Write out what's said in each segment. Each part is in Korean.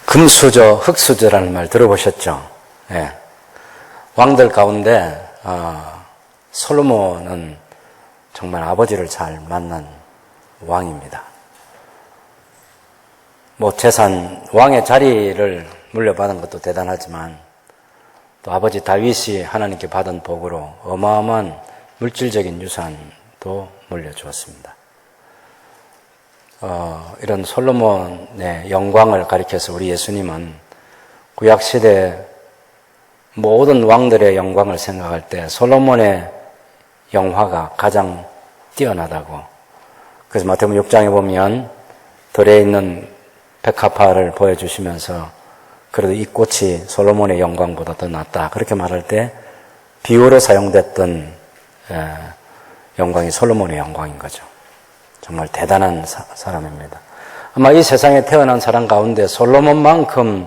금수저, 흙수저라는 말 들어보셨죠? 예. 왕들 가운데 솔로몬은 정말 아버지를 잘 만난 왕입니다. 재산, 왕의 자리를 물려받은 것도 대단하지만 또 아버지 다윗이 하나님께 받은 복으로 어마어마한 물질적인 유산도 물려주었습니다. 이런 솔로몬의 영광을 가리켜서 우리 예수님은 구약시대 모든 왕들의 영광을 생각할 때 솔로몬의 영화가 가장 뛰어나다고. 그래서 마태복음 6장에 보면 들에 있는 백합화를 보여주시면서 그래도 이 꽃이 솔로몬의 영광보다 더 낫다. 그렇게 말할 때 비유로 사용됐던 영광이 솔로몬의 영광인 거죠. 정말 대단한 사람입니다. 아마 이 세상에 태어난 사람 가운데 솔로몬만큼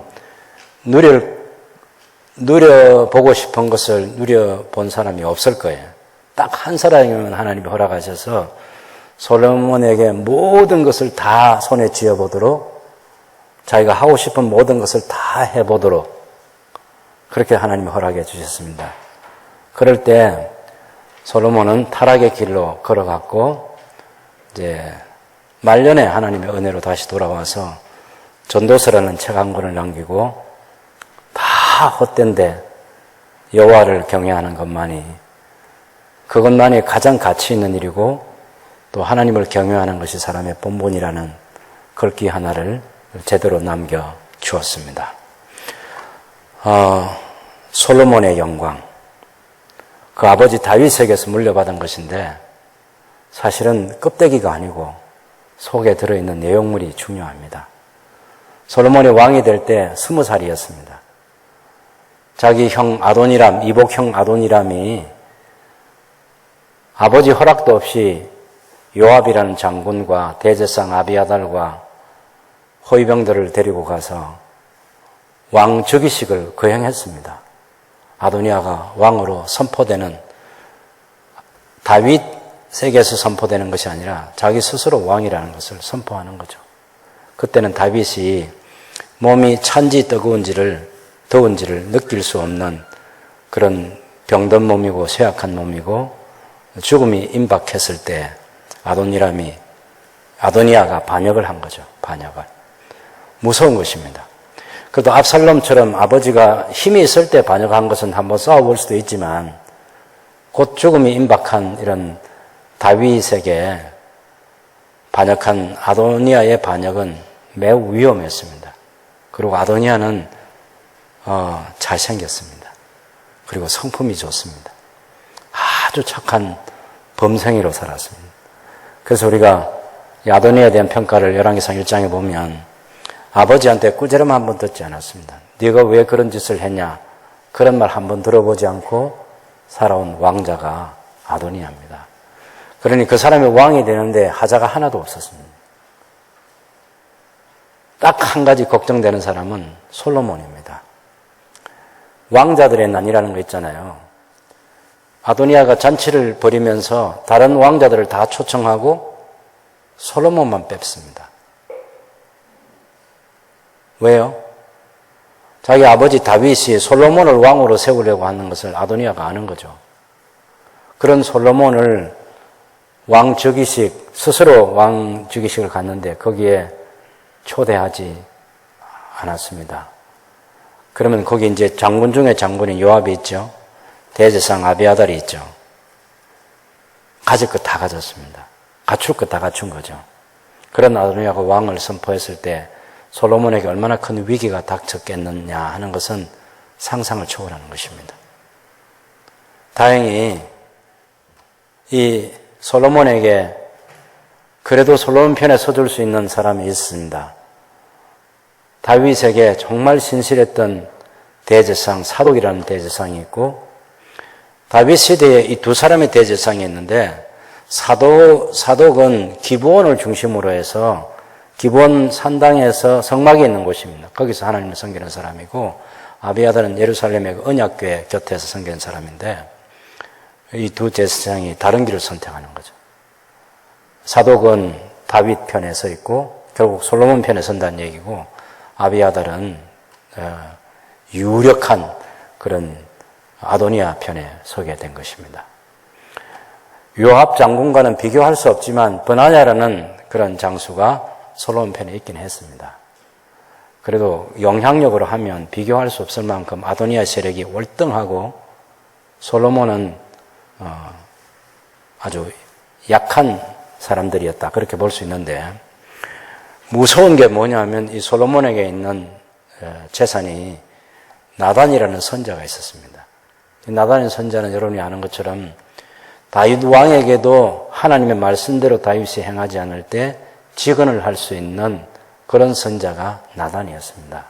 누려보고 싶은 것을 누려본 사람이 없을 거예요. 딱 한 사람이면 하나님이 허락하셔서 솔로몬에게 모든 것을 다 손에 쥐어보도록 자기가 하고 싶은 모든 것을 다 해보도록 그렇게 하나님이 허락해 주셨습니다. 그럴 때 솔로몬은 타락의 길로 걸어갔고 이제 말년에 하나님의 은혜로 다시 돌아와서 전도서라는 책 한 권을 남기고 다 헛된데 여호와를 경외하는 그것만이 가장 가치 있는 일이고 또 하나님을 경외하는 것이 사람의 본분이라는 글귀 하나를 제대로 남겨 주었습니다. 솔로몬의 영광, 그 아버지 다윗에게서 물려받은 것인데 사실은 껍데기가 아니고 속에 들어있는 내용물이 중요합니다. 솔로몬이 왕이 될 때 20살이었습니다. 자기 형 아도니람, 이복형 아도니람이 아버지 허락도 없이 요압이라는 장군과 대제사장 아비아달과 호위병들을 데리고 가서 왕 즉위식을 거행했습니다. 아도니아가 왕으로 선포되는, 다윗에게서 선포되는 것이 아니라 자기 스스로 왕이라는 것을 선포하는 거죠. 그때는 다윗이 몸이 찬지 더운지를 느낄 수 없는 그런 병든 몸이고 쇠약한 몸이고 죽음이 임박했을 때 아도니아가 반역을 한 거죠. 반역을. 무서운 것입니다. 그래도 압살롬처럼 아버지가 힘이 있을 때 반역한 것은 한번 싸워볼 수도 있지만 곧 죽음이 임박한 이런 다윗에게 반역한 아도니아의 반역은 매우 위험했습니다. 그리고 아도니아는 잘생겼습니다. 그리고 성품이 좋습니다. 아주 착한 범생이로 살았습니다. 그래서 우리가 아도니아에 대한 평가를 열왕기상 1장에 보면 아버지한테 꾸지람 한 번 듣지 않았습니다. 네가 왜 그런 짓을 했냐? 그런 말 한 번 들어보지 않고 살아온 왕자가 아도니아입니다. 그러니 그 사람이 왕이 되는데 하자가 하나도 없었습니다. 딱 한 가지 걱정되는 사람은 솔로몬입니다. 왕자들의 난이라는 거 있잖아요. 아도니아가 잔치를 벌이면서 다른 왕자들을 다 초청하고 솔로몬만 뺐습니다. 왜요? 자기 아버지 다윗이 솔로몬을 왕으로 세우려고 하는 것을 아도니아가 아는 거죠. 그런 솔로몬을 스스로 왕 즉위식을 갔는데 거기에 초대하지 않았습니다. 그러면 거기 이제 장군 중에 장군인 요압이 있죠. 대제사장 아비아달이 있죠. 가질 것 다 가졌습니다. 갖출 것 다 갖춘 거죠. 그런 아도니아가 왕을 선포했을 때 솔로몬에게 얼마나 큰 위기가 닥쳤겠느냐 하는 것은 상상을 초월하는 것입니다. 다행히 이 솔로몬에게 그래도 솔로몬 편에 서줄 수 있는 사람이 있습니다. 다윗에게 정말 신실했던 대제사장 사독이라는 대제사장이 있고 다윗 시대에 이 두 사람의 대제사장이 있는데 사독은 기브온을 중심으로 해서 기브온 산당에서 성막이 있는 곳입니다. 거기서 하나님을 섬기는 사람이고 아비아달은 예루살렘의 언약궤 곁에서 섬기는 사람인데 이 두 제사장이 다른 길을 선택하는 거죠. 사독은 다윗 편에 서 있고 결국 솔로몬 편에 선다는 얘기고, 아비아달은 유력한 그런 아도니아 편에 서게 된 것입니다. 요압 장군과는 비교할 수 없지만 브나냐라는 그런 장수가 솔로몬 편에 있긴 했습니다. 그래도 영향력으로 하면 비교할 수 없을 만큼 아도니아 세력이 월등하고 솔로몬은 아주 약한 사람들이었다, 그렇게 볼 수 있는데, 무서운 게 뭐냐면 이 솔로몬에게 있는 재산이 나단이라는 선자가 있었습니다. 나단의 선자는 여러분이 아는 것처럼 다윗 왕에게도 하나님의 말씀대로 다윗이 행하지 않을 때 직언을 할 수 있는 그런 선자가 나단이었습니다.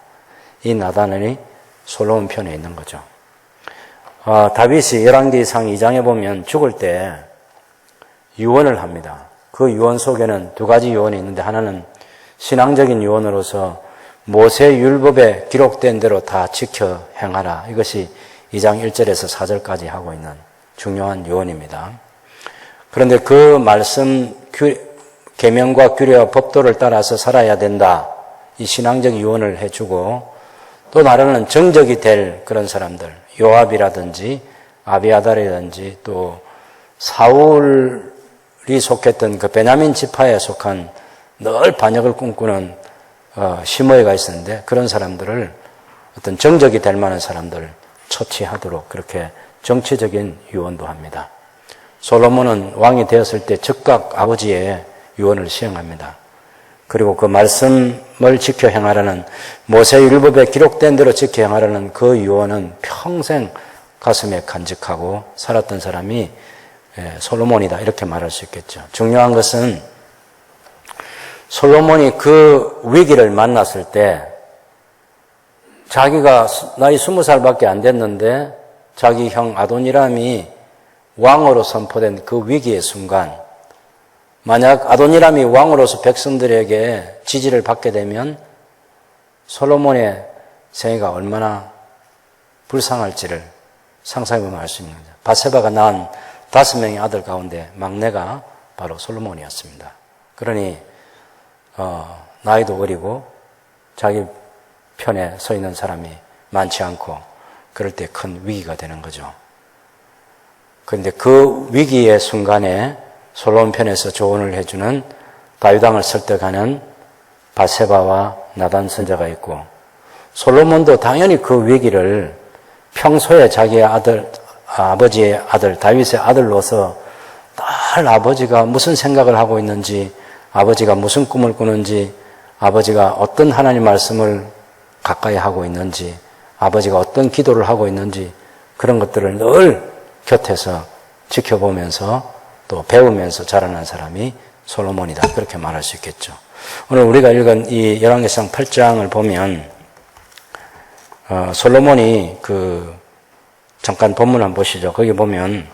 이 나단이 솔로몬 편에 있는 거죠. 다윗이 열왕기상 2장에 보면 죽을 때 유언을 합니다. 그 유언 속에는 두 가지 유언이 있는데, 하나는 신앙적인 유언으로서 모세 율법에 기록된 대로 다 지켜 행하라. 이것이 2장 1절에서 4절까지 하고 있는 중요한 유언입니다. 그런데 그 말씀, 계명과 규례와 법도를 따라서 살아야 된다, 이 신앙적 유언을 해주고, 또 나라는 정적이 될 그런 사람들, 요압이라든지 아비아달이라든지 또 사울이 속했던 그 베냐민 지파에 속한 늘 반역을 꿈꾸는 시므이가 있었는데, 그런 사람들을 어떤 정적이 될 만한 사람들을 처치하도록 그렇게 정치적인 유언도 합니다. 솔로몬은 왕이 되었을 때 즉각 아버지의 유언을 시행합니다. 그리고 그 말씀을 지켜 행하라는, 모세율법에 기록된 대로 지켜 행하라는 그 유언은 평생 가슴에 간직하고 살았던 사람이 솔로몬이다, 이렇게 말할 수 있겠죠. 중요한 것은 솔로몬이 그 위기를 만났을 때 자기가 나이 20살밖에 안 됐는데 자기 형 아도니람이 왕으로 선포된 그 위기의 순간, 만약 아도니람이 왕으로서 백성들에게 지지를 받게 되면 솔로몬의 생애가 얼마나 불쌍할지를 상상해보면 알 수 있는 거죠. 바세바가 낳은 5명의 아들 가운데 막내가 바로 솔로몬이었습니다. 그러니 나이도 어리고 자기 편에 서 있는 사람이 많지 않고, 그럴 때 큰 위기가 되는 거죠. 그런데 그 위기의 순간에 솔로몬 편에서 조언을 해주는 다윗 왕을 설득하는 바세바와 나단 선자가 있고, 솔로몬도 당연히 그 위기를 평소에 자기의 아버지의 아들, 다윗의 아들로서 늘 아버지가 무슨 생각을 하고 있는지, 아버지가 무슨 꿈을 꾸는지, 아버지가 어떤 하나님 말씀을 가까이 하고 있는지, 아버지가 어떤 기도를 하고 있는지, 그런 것들을 늘 곁에서 지켜보면서 또 배우면서 자라난 사람이 솔로몬이다, 그렇게 말할 수 있겠죠. 오늘 우리가 읽은 이 열왕기상 8장을 보면 솔로몬이 잠깐 본문 한번 보시죠. 거기 보면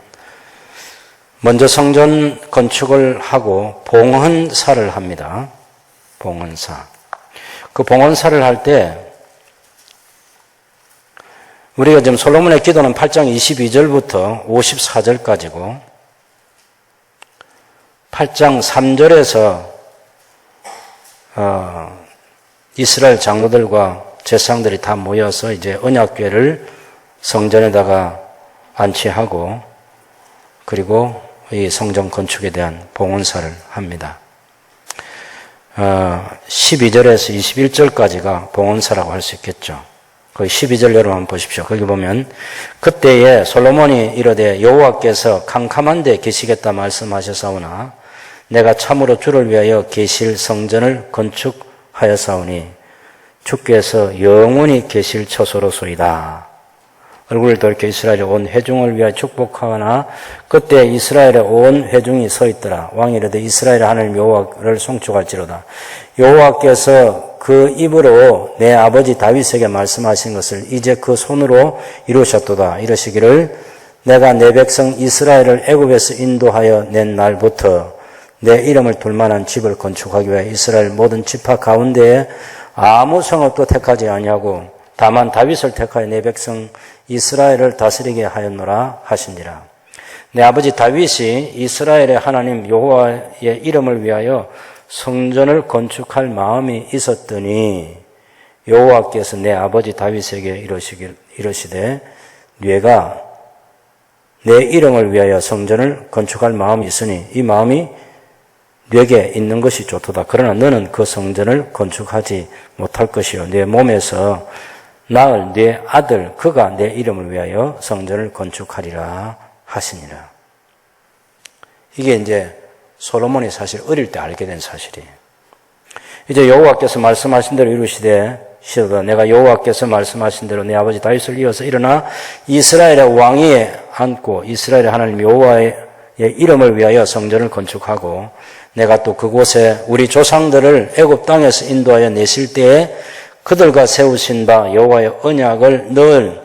먼저 성전 건축을 하고 봉헌사를 합니다. 봉헌사. 그 봉헌사를 할 때 우리가 지금 솔로몬의 기도는 8장 22절부터 54절까지고 8장 3절에서 이스라엘 장로들과 제사장들이 다 모여서 이제 언약궤를 성전에다가 안치하고, 그리고 이 성전 건축에 대한 봉헌사를 합니다. 12절에서 21절까지가 봉헌사라고 할 수 있겠죠. 거기 12절 여러분 한번 보십시오. 거기 보면 그때에 솔로몬이 이르되 여호와께서 캄캄한 데 계시겠다 말씀하셨사오나 내가 참으로 주를 위하여 계실 성전을 건축하였사오니 주께서 영원히 계실 처소로소이다. 얼굴을 돌이켜 이스라엘의 온 회중을 위하여 축복하거나 그때 이스라엘의 온 회중이 서 있더라. 왕이 이르되 이스라엘의 하나님 여호와를 송축할지로다. 여호와께서 그 입으로 내 아버지 다윗에게 말씀하신 것을 이제 그 손으로 이루셨도다. 이러시기를 내가 내 백성 이스라엘을 애굽에서 인도하여 낸 날부터 내 이름을 둘 만한 집을 건축하기 위해 이스라엘 모든 지파 가운데에 아무 성읍도 택하지 아니하고 다만 다윗을 택하여 내 백성 이스라엘을 다스리게 하였노라 하시니라. 내 아버지 다윗이 이스라엘의 하나님 여호와의 이름을 위하여 성전을 건축할 마음이 있었더니 여호와께서 내 아버지 다윗에게 이르시되 네가 내 이름을 위하여 성전을 건축할 마음이 있으니 이 마음이 네게 있는 것이 좋도다. 그러나 너는 그 성전을 건축하지 못할 것이요 네 몸에서 낳을 네 아들 그가 내 이름을 위하여 성전을 건축하리라 하시니라. 이게 이제 솔로몬이 사실 어릴 때 알게 된 사실이에요. 이제 여호와께서 말씀하신 대로 이루시되 시로다 내가 여호와께서 말씀하신 대로 내 아버지 다윗을 이어서 일어나 이스라엘의 왕위에 앉고 이스라엘의 하나님 여호와의 이름을 위하여 성전을 건축하고 내가 또 그곳에 우리 조상들을 애굽 땅에서 인도하여 내실 때에 그들과 세우신 바 여호와의 언약을 넣을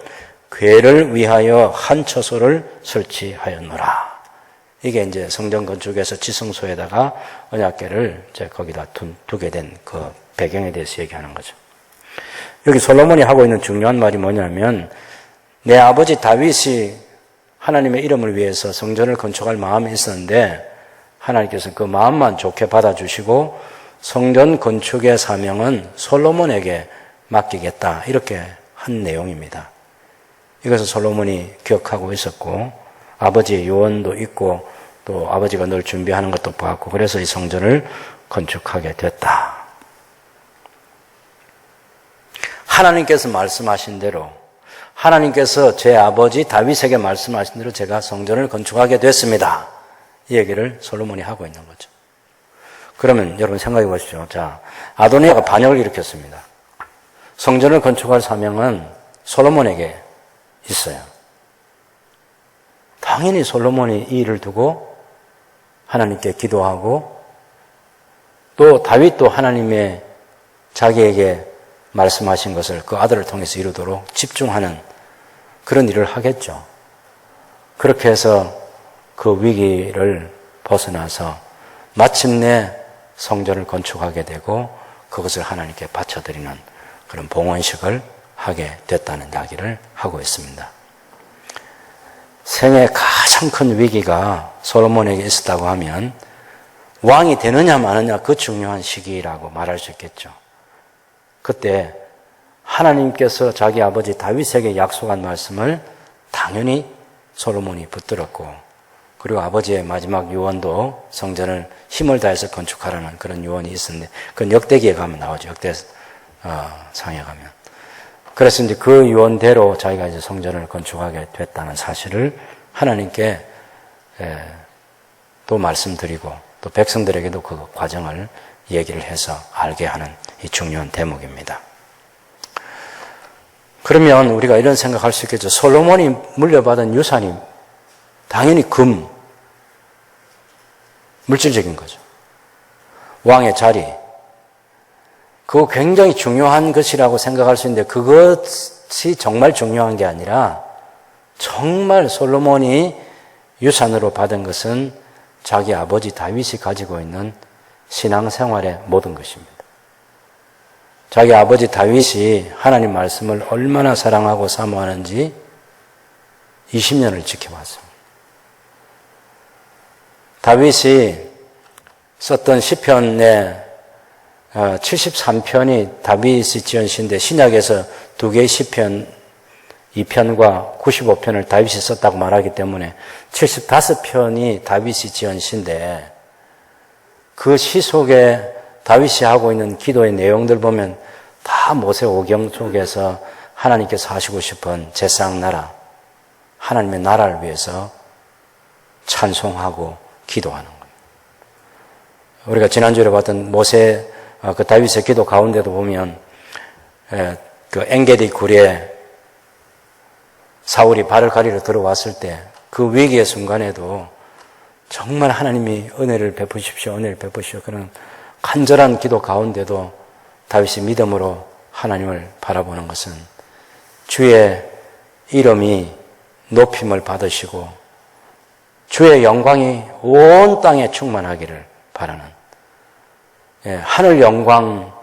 궤를 위하여 한 처소를 설치하였노라. 이게 이제 성전 건축에서 지성소에다가 언약궤를 이제 거기다 두게 된 그 배경에 대해서 얘기하는 거죠. 여기 솔로몬이 하고 있는 중요한 말이 뭐냐면 내 아버지 다윗이 하나님의 이름을 위해서 성전을 건축할 마음이 있었는데 하나님께서 그 마음만 좋게 받아주시고 성전 건축의 사명은 솔로몬에게 맡기겠다 이렇게 한 내용입니다. 이것을 솔로몬이 기억하고 있었고 아버지의 유언도 있고 또 아버지가 늘 준비하는 것도 봤고 그래서 이 성전을 건축하게 됐다. 하나님께서 말씀하신 대로 하나님께서 제 아버지 다윗에게 말씀하신 대로 제가 성전을 건축하게 됐습니다. 이 얘기를 솔로몬이 하고 있는 거죠. 그러면 여러분 생각해 보십시오. 자, 아도니아가 반역을 일으켰습니다. 성전을 건축할 사명은 솔로몬에게 있어요. 당연히 솔로몬이 이 일을 두고 하나님께 기도하고 또 다윗도 하나님의 자기에게 말씀하신 것을 그 아들을 통해서 이루도록 집중하는 그런 일을 하겠죠. 그렇게 해서 그 위기를 벗어나서 마침내 성전을 건축하게 되고 그것을 하나님께 바쳐드리는 그런 봉헌식을 하게 됐다는 이야기를 하고 있습니다. 생애 가장 큰 위기가 솔로몬에게 있었다고 하면 왕이 되느냐 마느냐 그 중요한 시기라고 말할 수 있겠죠. 그때 하나님께서 자기 아버지 다윗에게 약속한 말씀을 당연히 솔로몬이 붙들었고 그리고 아버지의 마지막 유언도 성전을 힘을 다해서 건축하라는 그런 유언이 있었는데 그건 역대기에 가면 나오죠. 역대상에 가면. 그래서 이제 그 유언대로 자기가 이제 성전을 건축하게 됐다는 사실을 하나님께 또 말씀드리고 또 백성들에게도 그 과정을 얘기를 해서 알게 하는 이 중요한 대목입니다. 그러면 우리가 이런 생각할 수 있겠죠. 솔로몬이 물려받은 유산이 당연히 금, 물질적인 거죠. 왕의 자리. 그거 굉장히 중요한 것이라고 생각할 수 있는데 그것이 정말 중요한 게 아니라 정말 솔로몬이 유산으로 받은 것은 자기 아버지 다윗이 가지고 있는 신앙생활의 모든 것입니다. 자기 아버지 다윗이 하나님 말씀을 얼마나 사랑하고 사모하는지 20년을 지켜봤습니다. 다윗이 썼던 시편의 73편이 다윗이 지은 시인데 신약에서 두 개의 시편 2편과 95편을 다윗이 썼다고 말하기 때문에 75편이 다윗이 지은 시인데 그 시 속에 다윗이 하고 있는 기도의 내용들 보면 다 모세오경 속에서 하나님께서 하시고 싶은 제사장나라, 하나님의 나라를 위해서 찬송하고 기도하는 거예요. 우리가 지난주에 봤던 그 다윗의 기도 가운데도 보면 그 엔게디 굴에 사울이 발을 가리러 들어왔을 때 그 위기의 순간에도 정말 하나님이 은혜를 베푸십시오, 은혜를 베푸십시오. 그런 간절한 기도 가운데도 다윗이 믿음으로 하나님을 바라보는 것은 주의 이름이 높임을 받으시고 주의 영광이 온 땅에 충만하기를 바라는 하늘 영광뿐만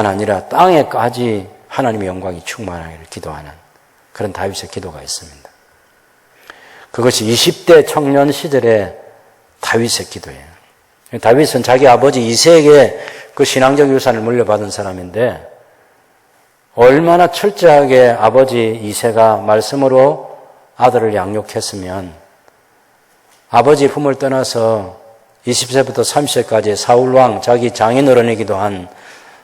아니라 땅에까지 하나님의 영광이 충만하기를 기도하는 그런 다윗의 기도가 있습니다. 그것이 20대 청년 시절의 다윗의 기도예요. 다윗은 자기 아버지 이새에게 그 신앙적 유산을 물려받은 사람인데 얼마나 철저하게 아버지 이새가 말씀으로 아들을 양육했으면 아버지 품을 떠나서 20세부터 30세까지 사울왕, 자기 장인어른이기도 한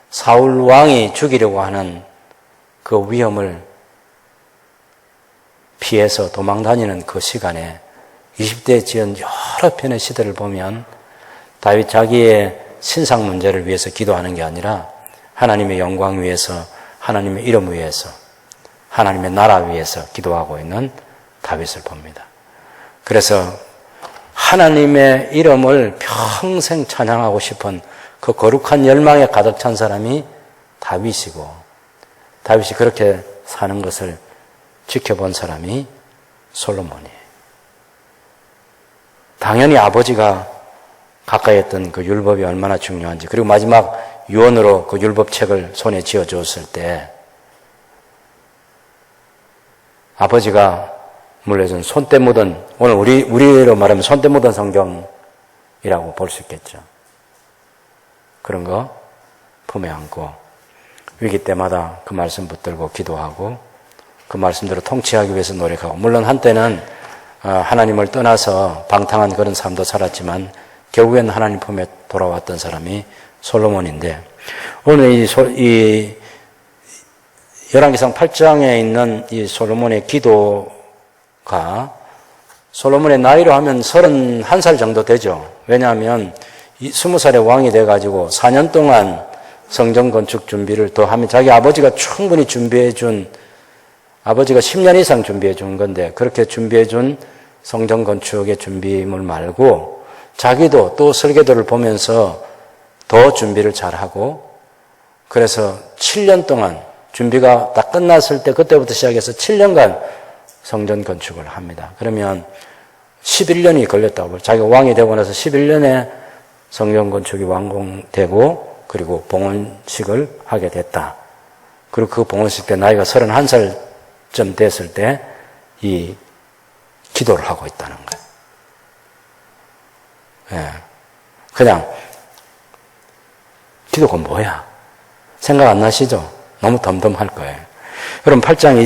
사울왕이 죽이려고 하는 그 위험을 피해서 도망다니는 그 시간에 20대에 지은 여러 편의 시대를 보면 다윗 자기의 신상 문제를 위해서 기도하는 게 아니라 하나님의 영광 위해서, 하나님의 이름 위해서, 하나님의 나라 위해서 기도하고 있는 다윗을 봅니다. 그래서 하나님의 이름을 평생 찬양하고 싶은 그 거룩한 열망에 가득 찬 사람이 다윗이고, 다윗이 그렇게 사는 것을 지켜본 사람이 솔로몬이에요. 당연히 아버지가 가까이 했던 그 율법이 얼마나 중요한지, 그리고 마지막 유언으로 그 율법책을 손에 쥐어주었을 때 아버지가 물려준 손때 묻은, 오늘 우리로 말하면 손때 묻은 성경이라고 볼 수 있겠죠. 그런 거 품에 안고 위기 때마다 그 말씀 붙들고 기도하고 그 말씀대로 통치하기 위해서 노력하고, 물론 한때는 하나님을 떠나서 방탕한 그런 삶도 살았지만 결국엔 하나님 품에 돌아왔던 사람이 솔로몬인데, 오늘 이 열왕기상 8장에 있는 이 솔로몬의 기도가 솔로몬의 나이로 하면 31살 정도 되죠. 왜냐하면 20살에 왕이 돼가지고 4년 동안 성전 건축 준비를 더 하면 자기 아버지가 충분히 준비해 준, 아버지가 10년 이상 준비해 준 건데, 그렇게 준비해 준 성전 건축의 준비물 말고 자기도 또 설계도를 보면서 더 준비를 잘하고, 그래서 7년 동안 준비가 다 끝났을 때 그때부터 시작해서 7년간 성전 건축을 합니다. 그러면 11년이 걸렸다고. 자기가 왕이 되고 나서 11년에 성전 건축이 완공되고 그리고 봉헌식을 하게 됐다. 그리고 그 봉헌식 때 나이가 31살쯤 됐을 때 이 기도를 하고 있다는 거예요. 예. 그냥 기도가 뭐야? 생각 안 나시죠? 너무 덤덤할 거예요. 그럼 8장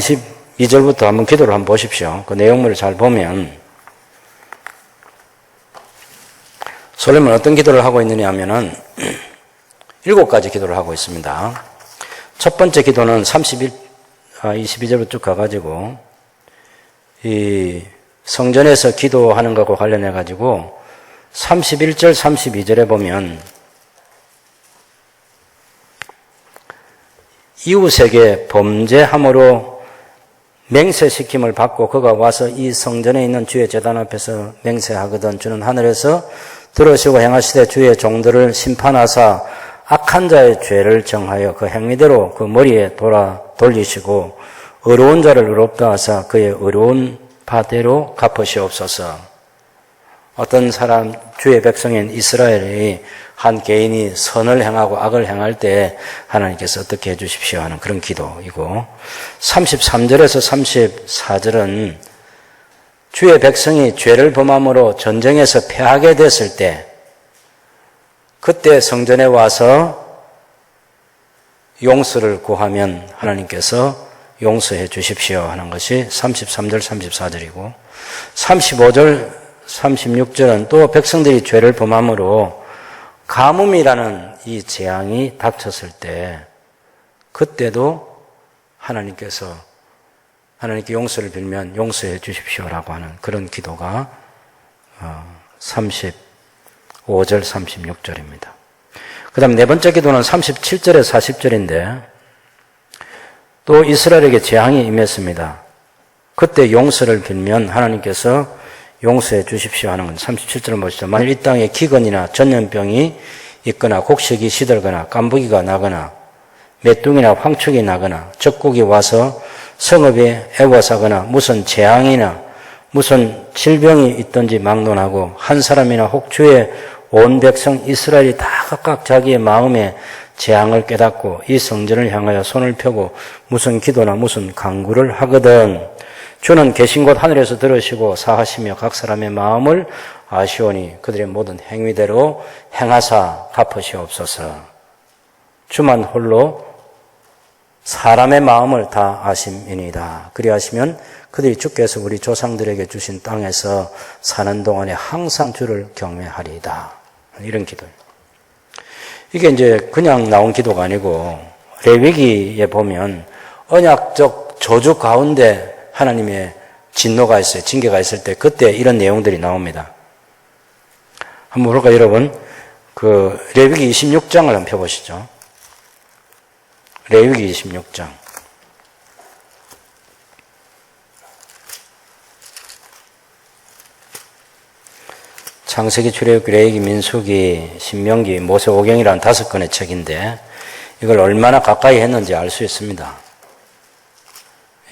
22절부터 한번 기도를 한번 보십시오. 그 내용물을 잘 보면 솔로몬은 어떤 기도를 하고 있느냐 하면은 7가지 기도를 하고 있습니다. 첫 번째 기도는 22절부터 쭉 가가지고 이 성전에서 기도하는 것과 관련해 가지고 31절, 32절에 보면 이웃에게 범죄함으로 맹세시킴을 받고 그가 와서 이 성전에 있는 주의 제단 앞에서 맹세하거든 주는 하늘에서 들으시고 행하시되 주의 종들을 심판하사 악한 자의 죄를 정하여 그 행위대로 그 머리에 돌리시고 의로운 자를 의롭다 하사 그의 의로운 바대로 갚으시옵소서. 어떤 사람, 주의 백성인 이스라엘이 한 개인이 선을 행하고 악을 행할 때 하나님께서 어떻게 해주십시오 하는 그런 기도이고, 33절에서 34절은 주의 백성이 죄를 범함으로 전쟁에서 패하게 됐을 때 그때 성전에 와서 용서를 구하면 하나님께서 용서해 주십시오 하는 것이 33절, 34절이고, 35절, 36절은 또 백성들이 죄를 범함으로 가뭄이라는 이 재앙이 닥쳤을 때 그때도 하나님께 용서를 빌면 용서해 주십시오라고 하는 그런 기도가 35절, 36절입니다. 그 다음 네 번째 기도는 37절에 40절인데 또 이스라엘에게 재앙이 임했습니다. 그때 용서를 빌면 하나님께서 용서해 주십시오 하는 건 37절을 보시죠. 만일 이 땅에 기근이나 전염병이 있거나 곡식이 시들거나 깐부기가 나거나 메뚜기나 황축이 나거나 적국이 와서 성읍이 애워사거나 무슨 재앙이나 무슨 질병이 있든지 막론하고 한 사람이나 혹 주의 온 백성 이스라엘이 다 각각 자기의 마음에 재앙을 깨닫고 이 성전을 향하여 손을 펴고 무슨 기도나 무슨 간구를 하거든 주는 계신 곳 하늘에서 들으시고 사하시며 각 사람의 마음을 아시오니 그들의 모든 행위대로 행하사 갚으시옵소서. 주만 홀로 사람의 마음을 다 아심이니이다. 그리하시면 그들이 주께서 우리 조상들에게 주신 땅에서 사는 동안에 항상 주를 경외하리이다. 이런 기도예요. 이게 이제 그냥 나온 기도가 아니고 레위기에 보면 언약적 저주 가운데 하나님의 진노가 있어요. 징계가 있을 때 그때 이런 내용들이 나옵니다. 한번 볼까요, 여러분? 그 레위기 26장을 한번 펴보시죠. 레위기 26장. 창세기, 출애굽기, 레위기, 민수기, 신명기, 모세오경이라는 5권의 책인데 이걸 얼마나 가까이 했는지 알 수 있습니다.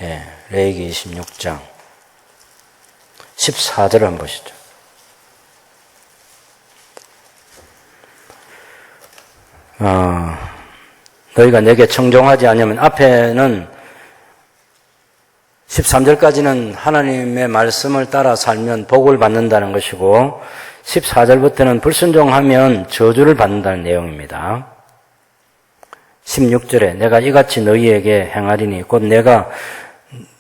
예, 레위기 26장 14절을 한번 보시죠. 너희가 내게 청종하지 않으면, 앞에는 13절까지는 하나님의 말씀을 따라 살면 복을 받는다는 것이고 14절부터는 불순종하면 저주를 받는다는 내용입니다. 16절에 내가 이같이 너희에게 행하리니 곧 내가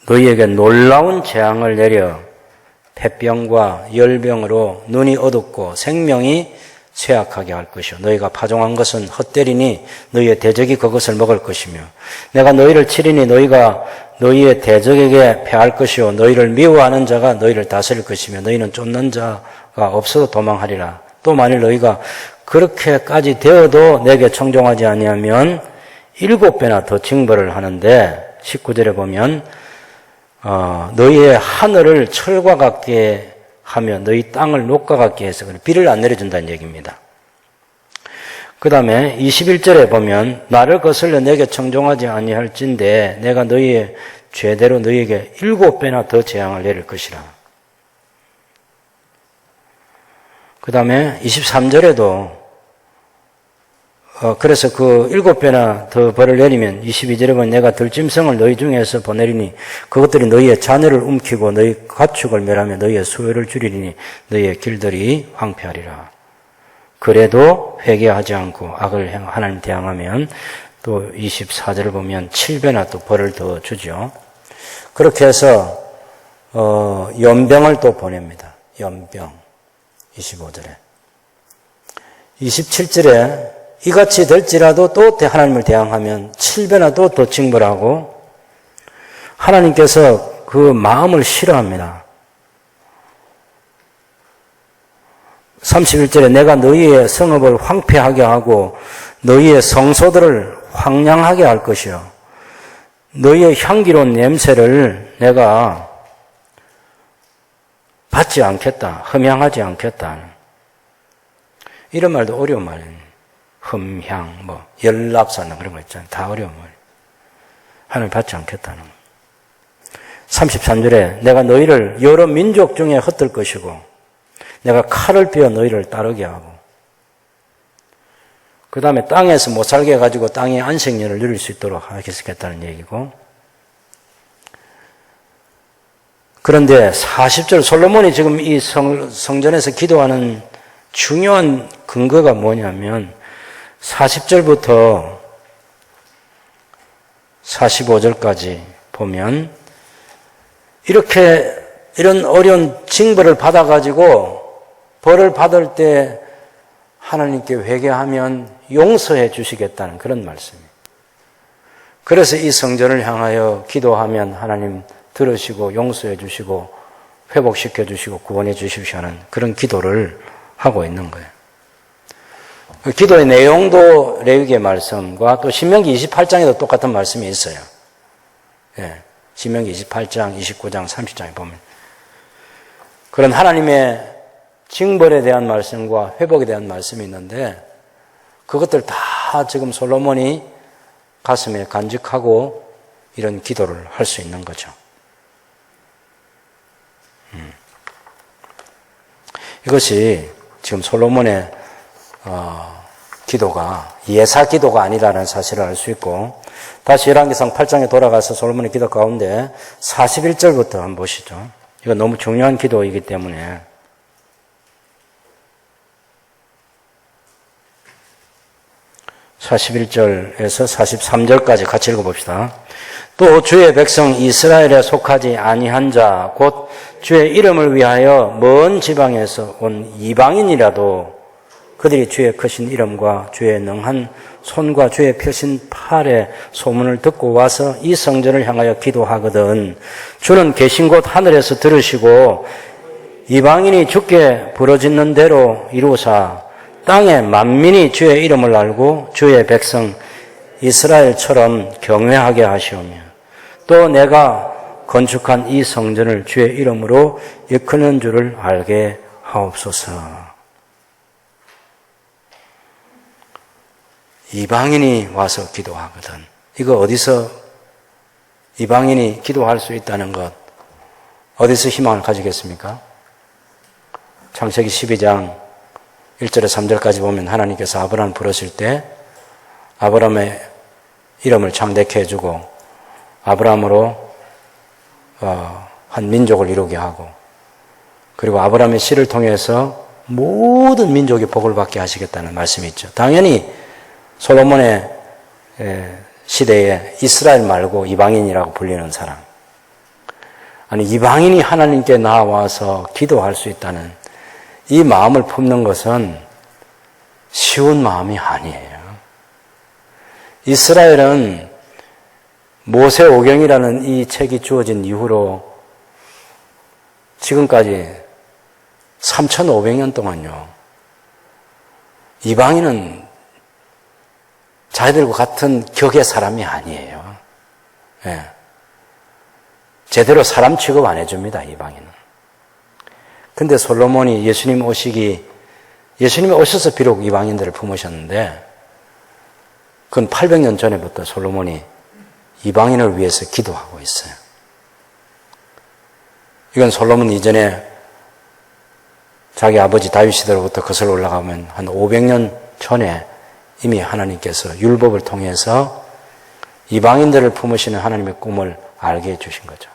너희에게 놀라운 재앙을 내려 폐병과 열병으로 눈이 어둡고 생명이 쇠약하게 할 것이요 너희가 파종한 것은 헛되리니 너희의 대적이 그것을 먹을 것이며 내가 너희를 치리니 너희가 너희의 대적에게 패할 것이요 너희를 미워하는 자가 너희를 다스릴 것이며 너희는 쫓는 자가 없어도 도망하리라. 또 만일 너희가 그렇게까지 되어도 내게 청종하지 아니하면 7배나 더 징벌을 하는데 19절에 보면 너희의 하늘을 철과 같게 하며 너희 땅을 녹과 같게 해서 비를 안 내려준다는 얘기입니다. 그 다음에 21절에 보면 나를 거슬려 내게 청종하지 아니할진대 내가 너희의 죄대로 너희에게 7배나 더 재앙을 내릴 것이라. 그 다음에 23절에도 그래서 그 7배나 더 벌을 내리면 22절에 보면 내가 들짐승을 너희 중에서 보내리니 그것들이 너희의 자녀를 움키고 너희 가축을 멸하며 너희의 수요를 줄이리니 너희의 길들이 황폐하리라. 그래도 회개하지 않고 악을 하나님 대항하면 또 24절을 보면 7배나 또 벌을 더 주죠. 그렇게 해서 연병을 또 보냅니다. 연병 25절에 27절에 이같이 될지라도 또 하나님을 대항하면 7배나 또 더 징벌하고 하나님께서 그 마음을 싫어합니다. 31절에 내가 너희의 성읍을 황폐하게 하고 너희의 성소들을 황량하게 할 것이요 너희의 향기로운 냄새를 내가 받지 않겠다. 흠향하지 않겠다. 이런 말도 어려운 말이에요. 흠향, 연락사나 그런 거 있잖아요. 다 어려운 말. 하나님 받지 않겠다는 거. 33절에 내가 너희를 여러 민족 중에 흩을 것이고 내가 칼을 베어 너희를 따르게 하고 그 다음에 땅에서 못 살게 해가지고 땅의 안식년을 누릴 수 있도록 하겠다는 얘기고 그런데 40절 솔로몬이 지금 이 성전에서 기도하는 중요한 근거가 뭐냐면 40절부터 45절까지 보면 이런 어려운 징벌을 받아가지고 벌을 받을 때 하나님께 회개하면 용서해 주시겠다는 그런 말씀이에요. 그래서 이 성전을 향하여 기도하면 하나님 들으시고 용서해 주시고 회복시켜 주시고 구원해 주십시오 하는 그런 기도를 하고 있는 거예요. 그 기도의 내용도 레위기의 말씀과 또 신명기 28장에도 똑같은 말씀이 있어요. 예, 신명기 28장, 29장, 30장에 보면 그런 하나님의 징벌에 대한 말씀과 회복에 대한 말씀이 있는데 그것들 다 지금 솔로몬이 가슴에 간직하고 이런 기도를 할 수 있는 거죠. 이것이 지금 솔로몬의 기도가 예사 기도가 아니라는 사실을 알 수 있고, 다시 열왕기상 8장에 돌아가서 솔로몬의 기도 가운데 41절부터 한번 보시죠. 이거 너무 중요한 기도이기 때문에. 41절에서 43절까지 같이 읽어봅시다. 또 주의 백성 이스라엘에 속하지 아니한 자, 곧 주의 이름을 위하여 먼 지방에서 온 이방인이라도 그들이 주의 크신 이름과 주의 능한 손과 주의 펴신 팔의 소문을 듣고 와서 이 성전을 향하여 기도하거든 주는 계신 곳 하늘에서 들으시고 이방인이 주께 부르짖는 대로 이루사 땅의 만민이 주의 이름을 알고 주의 백성 이스라엘처럼 경외하게 하시오며 또 내가 건축한 이 성전을 주의 이름으로 일컫는 줄을 알게 하옵소서. 이방인이 와서 기도하거든. 이거 어디서 이방인이 기도할 수 있다는 것, 어디서 희망을 가지겠습니까? 창세기 12장 1절에 3절까지 보면 하나님께서 아브라함을 부르실 때 아브라함의 이름을 창대케 해주고 아브라함으로 한 민족을 이루게 하고 그리고 아브라함의 씨를 통해서 모든 민족이 복을 받게 하시겠다는 말씀이 있죠. 당연히 솔로몬의 시대에 이스라엘 말고 이방인이라고 불리는 사람, 아니 이방인이 하나님께 나와서 기도할 수 있다는 이 마음을 품는 것은 쉬운 마음이 아니에요. 이스라엘은 모세오경이라는 이 책이 주어진 이후로 지금까지 3,500년 동안요, 이방인은 자기들과 같은 격의 사람이 아니에요. 예. 제대로 사람 취급 안 해줍니다, 이방인은. 근데 솔로몬이 예수님이 오셔서 비록 이방인들을 품으셨는데, 그건 800년 전에부터 솔로몬이 이방인을 위해서 기도하고 있어요. 이건 솔로몬 이전에 자기 아버지 다윗 시대로부터 거슬러 올라가면 한 500년 전에 이미 하나님께서 율법을 통해서 이방인들을 품으시는 하나님의 꿈을 알게 해주신 거죠.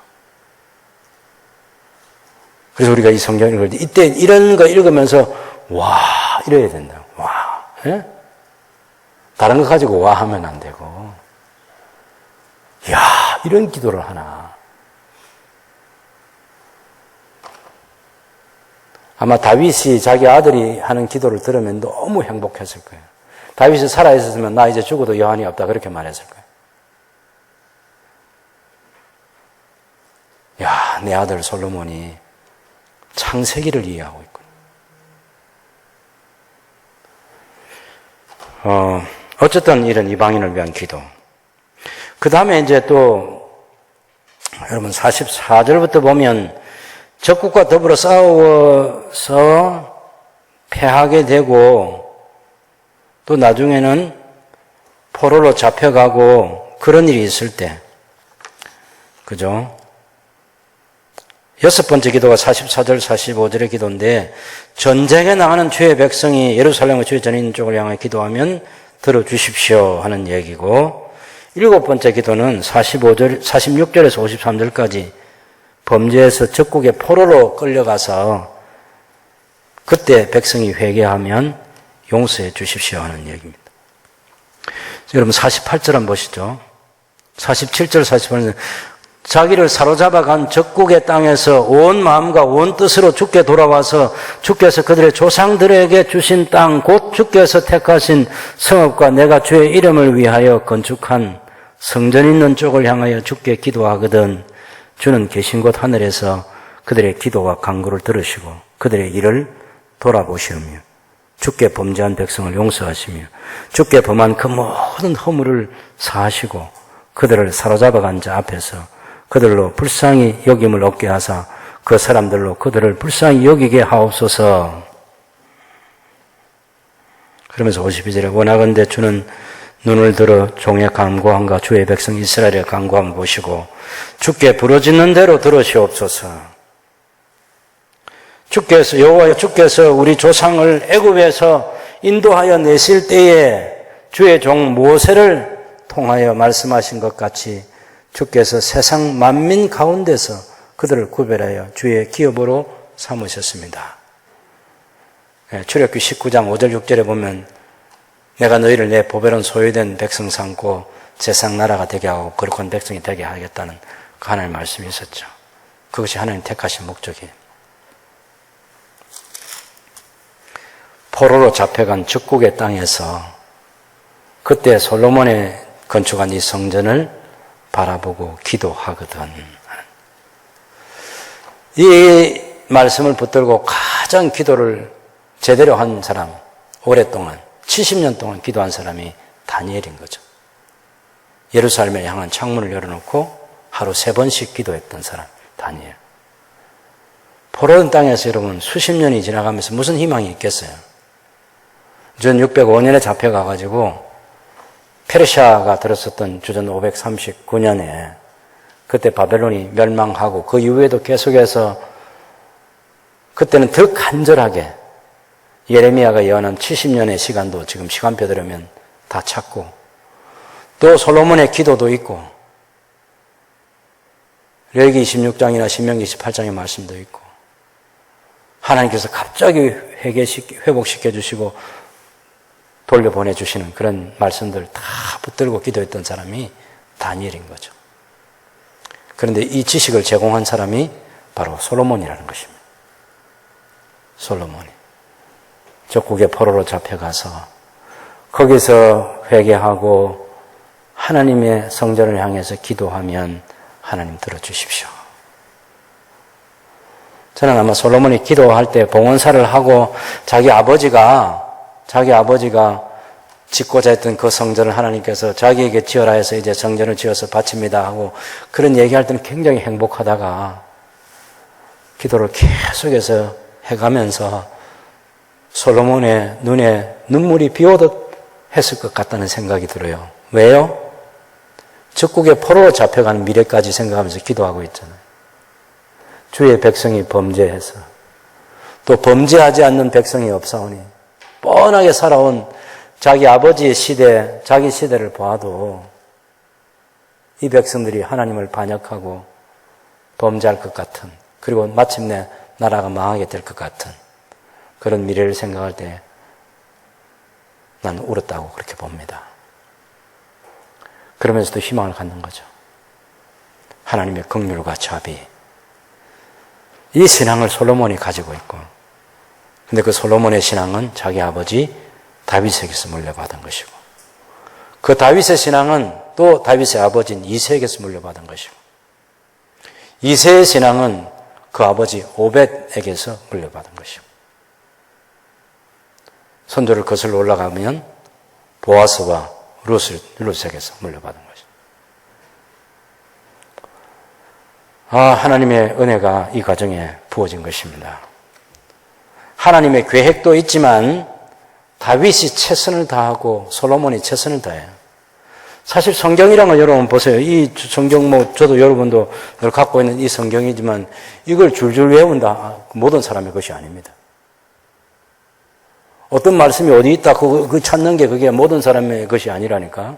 그래서 우리가 이 성경을 읽을 때 이때 이런 거 읽으면서 와 이래야 된다. 와, 예? 다른 거 가지고 와 하면 안 되고, 야 이런 기도를 하나. 아마 다윗이 자기 아들이 하는 기도를 들으면 너무 행복했을 거예요. 다윗이 살아있었으면 나 이제 죽어도 여한이 없다 그렇게 말했을 거예요. 야, 내 아들 솔로몬이 창세기를 이해하고 있구나. 어쨌든 이런 이방인을 위한 기도. 그 다음에 이제 또 여러분 44절부터 보면 적국과 더불어 싸워서 패하게 되고 또 나중에는 포로로 잡혀가고 그런 일이 있을 때, 그죠? 여섯 번째 기도가 44절, 45절의 기도인데, 전쟁에 나가는 주의 백성이 예루살렘과 주의 전에 있는 쪽을 향해 기도하면 들어주십시오 하는 얘기고, 일곱 번째 기도는 46절에서 53절까지 범죄에서 적국의 포로로 끌려가서 그때 백성이 회개하면 용서해 주십시오 하는 얘기입니다. 여러분 48절 한번 보시죠. 47절, 48절. 자기를 사로잡아간 적국의 땅에서 온 마음과 온 뜻으로 주께 돌아와서 주께서 그들의 조상들에게 주신 땅, 곧 주께서 택하신 성읍과 내가 주의 이름을 위하여 건축한 성전 있는 쪽을 향하여 주께 기도하거든 주는 계신 곳 하늘에서 그들의 기도와 간구를 들으시고 그들의 일을 돌아보시오며 주께 범죄한 백성을 용서하시며 주께 범한 그 모든 허물을 사하시고 그들을 사로잡아간 자 앞에서 그들로 불쌍히 여김을 얻게 하사 그 사람들로 그들을 불쌍히 여기게 하옵소서. 그러면서 52절에 원하건대 주는 눈을 들어 종의 간구함과 주의 백성 이스라엘의 간구함을 보시고 주께 부르짖는 대로 들으시옵소서. 주께서 우리 조상을 애굽에서 인도하여 내실 때에 주의 종 모세를 통하여 말씀하신 것 같이 주께서 세상 만민 가운데서 그들을 구별하여 주의 기업으로 삼으셨습니다. 출애굽기 19장 5절 6절에 보면 내가 너희를 내 보배론 소유된 백성 삼고 세상 나라가 되게 하고 거룩한 백성이 되게 하겠다는 그 하나님의 말씀이 있었죠. 그것이 하나님 택하신 목적이에요. 포로로 잡혀간 적국의 땅에서 그때 솔로몬이 건축한 이 성전을 바라보고 기도하거든. 이 말씀을 붙들고 가장 기도를 제대로 한 사람, 오랫동안 70년 동안 기도한 사람이 다니엘인 거죠. 예루살렘에 향한 창문을 열어놓고 하루 3번씩 기도했던 사람, 다니엘. 포로된 땅에서 여러분 수십 년이 지나가면서 무슨 희망이 있겠어요? 주전 605년에 잡혀가가지고 페르시아가 들었었던 주전 539년에 그때 바벨론이 멸망하고 그 이후에도 계속해서 그때는 더 간절하게 예레미야가 예언한 70년의 시간도 지금 시간표 들으면 다 찾고 또 솔로몬의 기도도 있고 레위기 26장이나 신명기 28장의 말씀도 있고 하나님께서 갑자기 회복시켜 주시고 돌려보내주시는 그런 말씀들 다 붙들고 기도했던 사람이 다니엘인 거죠. 그런데 이 지식을 제공한 사람이 바로 솔로몬이라는 것입니다. 솔로몬이. 적국의 포로로 잡혀가서 거기서 회개하고 하나님의 성전을 향해서 기도하면 하나님 들어주십시오. 저는 아마 솔로몬이 기도할 때 봉헌사를 하고 자기 아버지가 짓고자 했던 그 성전을 하나님께서 자기에게 지어라 해서 이제 성전을 지어서 바칩니다 하고 그런 얘기할 때는 굉장히 행복하다가 기도를 계속해서 해가면서 솔로몬의 눈에 눈물이 비오듯 했을 것 같다는 생각이 들어요. 왜요? 적국의 포로로 잡혀가는 미래까지 생각하면서 기도하고 있잖아요. 주의 백성이 범죄해서 또 범죄하지 않는 백성이 없사오니 뻔하게 살아온 자기 아버지의 시대, 자기 시대를 봐도 이 백성들이 하나님을 반역하고 범죄할 것 같은 그리고 마침내 나라가 망하게 될 것 같은 그런 미래를 생각할 때 나는 울었다고 그렇게 봅니다. 그러면서도 희망을 갖는 거죠. 하나님의 긍휼과 자비. 이 신앙을 솔로몬이 가지고 있고 근데 그 솔로몬의 신앙은 자기 아버지 다윗에게서 물려받은 것이고 그 다윗의 신앙은 또 다윗의 아버지인 이새에게서 물려받은 것이고 이새의 신앙은 그 아버지 오벳에게서 물려받은 것이고 선조를 거슬러 올라가면 보아스와 룻에게서 물려받은 것이고 하나님의 은혜가 이 가정에 부어진 것입니다. 하나님의 계획도 있지만 다윗이 최선을 다하고 솔로몬이 최선을 다해요. 사실 성경이란 걸 여러분 보세요. 이 성경 저도 여러분도 늘 갖고 있는 이 성경이지만 이걸 줄줄 외운다. 모든 사람의 것이 아닙니다. 어떤 말씀이 어디 있다 그 찾는 게 그게 모든 사람의 것이 아니라니까.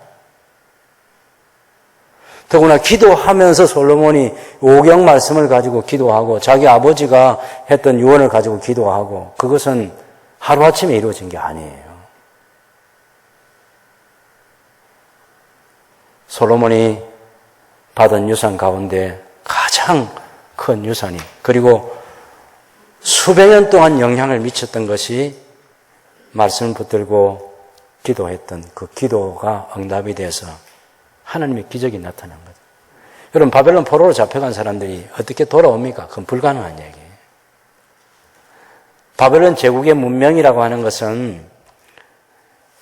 더구나 기도하면서 솔로몬이 오경 말씀을 가지고 기도하고 자기 아버지가 했던 유언을 가지고 기도하고 그것은 하루아침에 이루어진 게 아니에요. 솔로몬이 받은 유산 가운데 가장 큰 유산이 그리고 수백 년 동안 영향을 미쳤던 것이 말씀을 붙들고 기도했던 그 기도가 응답이 돼서 하나님의 기적이 나타난 거죠. 여러분 바벨론 포로로 잡혀간 사람들이 어떻게 돌아옵니까? 그건 불가능한 얘기예요. 바벨론 제국의 문명이라고 하는 것은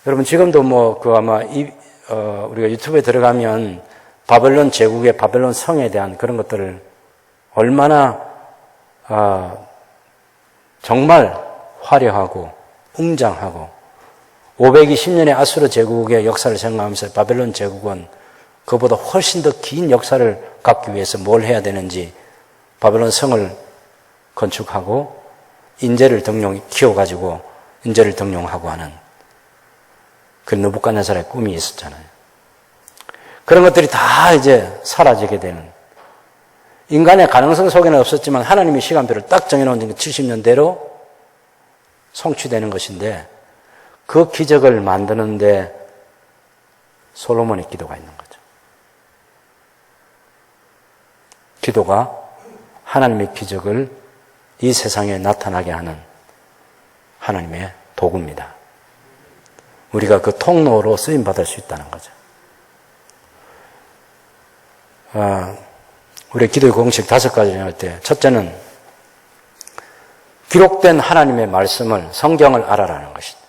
여러분 지금도 아마 우리가 유튜브에 들어가면 바벨론 제국의 바벨론 성에 대한 그런 것들을 얼마나 정말 화려하고 웅장하고 520년의 아수르 제국의 역사를 생각하면서 바벨론 제국은 그보다 훨씬 더 긴 역사를 갖기 위해서 뭘 해야 되는지 바벨론 성을 건축하고 인재를 키워가지고 인재를 등용하고 하는 그 느부갓네살의 꿈이 있었잖아요. 그런 것들이 다 이제 사라지게 되는, 인간의 가능성 속에는 없었지만 하나님의 시간표를 딱 정해놓은 70년대로 성취되는 것인데, 그 기적을 만드는데 솔로몬의 기도가 있는 거죠. 기도가 하나님의 기적을 이 세상에 나타나게 하는 하나님의 도구입니다. 우리가 그 통로로 쓰임받을 수 있다는 거죠. 우리 기도의 공식 5가지를 할 때, 첫째는 기록된 하나님의 말씀을, 성경을 알아라는 것이다.